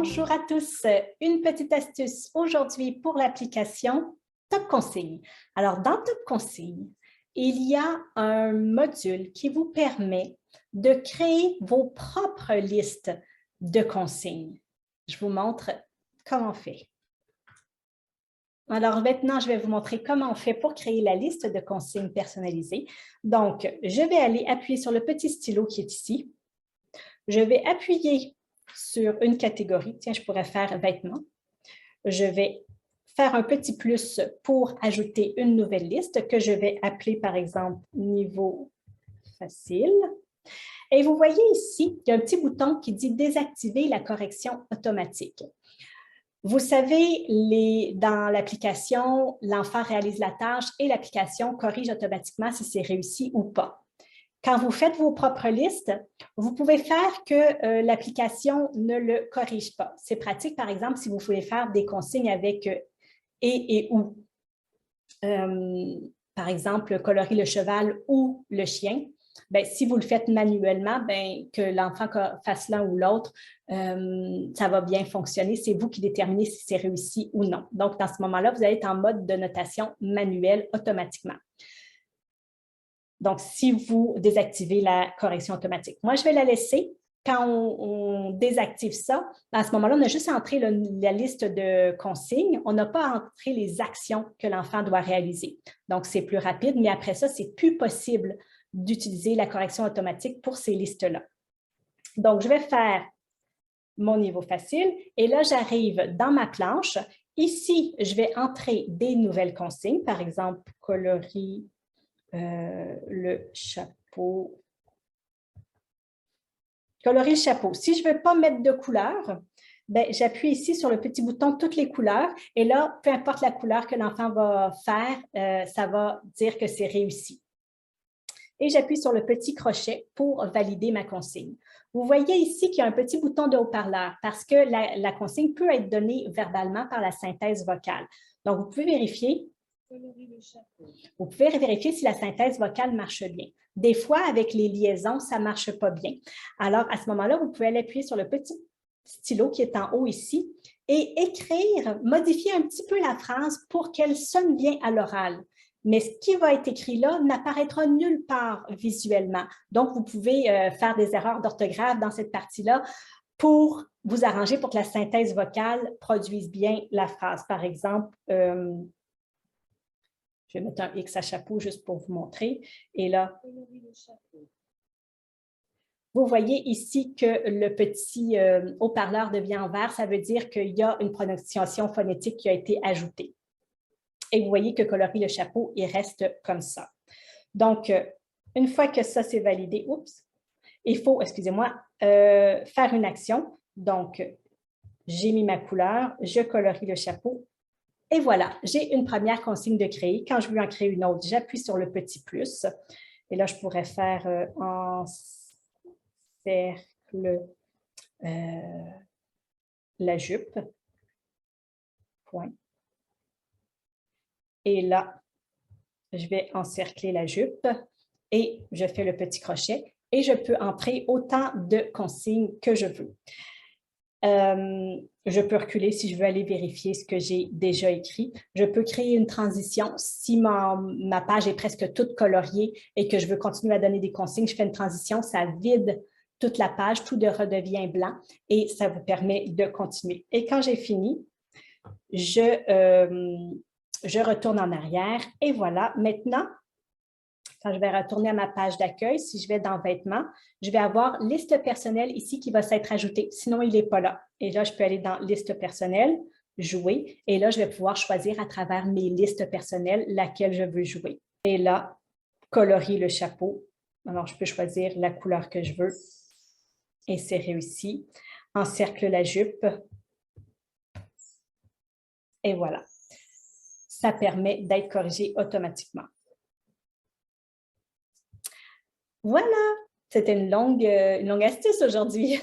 Bonjour à tous. Une petite astuce aujourd'hui pour l'application Top Consigne. Alors, dans Top Consigne, il y a un module qui vous permet de créer vos propres listes de consignes. Je vous montre comment on fait. Alors maintenant, je vais vous montrer comment on fait pour créer la liste de consignes personnalisées. Donc, je vais aller appuyer sur le petit stylo qui est ici. Je vais appuyer sur une catégorie. Tiens, je pourrais faire vêtements. Je vais faire un petit plus pour ajouter une nouvelle liste que je vais appeler, par exemple, niveau facile. Et vous voyez ici, il y a un petit bouton qui dit « Désactiver la correction automatique ». Vous savez, dans l'application, l'enfant réalise la tâche et l'application corrige automatiquement si c'est réussi ou pas. Quand vous faites vos propres listes, vous pouvez faire que l'application ne le corrige pas. C'est pratique, par exemple, si vous voulez faire des consignes avec et ou. Par exemple, colorer le cheval ou le chien. Bien, si vous le faites manuellement, bien, que l'enfant fasse l'un ou l'autre, ça va bien fonctionner. C'est vous qui déterminez si c'est réussi ou non. Donc, dans ce moment-là, vous allez être en mode de notation manuelle automatiquement. Donc, si vous désactivez la correction automatique. Moi, je vais la laisser. Quand on désactive ça, à ce moment-là, on a juste entré la liste de consignes. On n'a pas entré les actions que l'enfant doit réaliser. Donc, c'est plus rapide, mais après ça, c'est plus possible d'utiliser la correction automatique pour ces listes-là. Donc, je vais faire mon niveau facile et là, j'arrive dans ma planche. Ici, je vais entrer des nouvelles consignes, par exemple, coloris le chapeau. Colorer le chapeau. Si je ne veux pas mettre de couleur, j'appuie ici sur le petit bouton « Toutes les couleurs » et là, peu importe la couleur que l'enfant va faire, ça va dire que c'est réussi. Et j'appuie sur le petit crochet pour valider ma consigne. Vous voyez ici qu'il y a un petit bouton de haut-parleur parce que la consigne peut être donnée verbalement par la synthèse vocale. Donc, vous pouvez vérifier. Vous pouvez vérifier si la synthèse vocale marche bien. Des fois, avec les liaisons, ça ne marche pas bien. Alors, à ce moment-là, vous pouvez aller appuyer sur le petit stylo qui est en haut ici et écrire, modifier un petit peu la phrase pour qu'elle sonne bien à l'oral. Mais ce qui va être écrit là n'apparaîtra nulle part visuellement. Donc, vous pouvez faire des erreurs d'orthographe dans cette partie-là pour vous arranger pour que la synthèse vocale produise bien la phrase. Par exemple, je vais mettre un X à chapeau juste pour vous montrer. Et là, vous voyez ici que le petit haut-parleur devient en vert. Ça veut dire qu'il y a une prononciation phonétique qui a été ajoutée. Et vous voyez que colorer le chapeau, il reste comme ça. Donc, une fois que ça c'est validé, il faut, excusez-moi, faire une action. Donc, j'ai mis ma couleur, je colorie le chapeau. Et voilà, j'ai une première consigne de créer. Quand je veux en créer une autre, j'appuie sur le petit plus. Et là, je pourrais faire en cercle la jupe. Point. Et là, je vais encercler la jupe et je fais le petit crochet et je peux entrer autant de consignes que je veux. Je peux reculer si je veux aller vérifier ce que j'ai déjà écrit. Je peux créer une transition. Si ma page est presque toute coloriée et que je veux continuer à donner des consignes, je fais une transition, ça vide toute la page, tout redevient blanc et ça vous permet de continuer. Et quand j'ai fini, je retourne en arrière et voilà. Maintenant, quand je vais retourner à ma page d'accueil, si je vais dans « Vêtements », je vais avoir « Liste personnelle » ici qui va s'être ajoutée. Sinon, il n'est pas là. Et là, je peux aller dans « Liste personnelle », jouer. Et là, je vais pouvoir choisir à travers mes listes personnelles laquelle je veux jouer. Et là, colorer le chapeau. Alors, je peux choisir la couleur que je veux. Et c'est réussi. Encercle la jupe. Et voilà. Ça permet d'être corrigé automatiquement. Voilà, c'était une longue astuce aujourd'hui.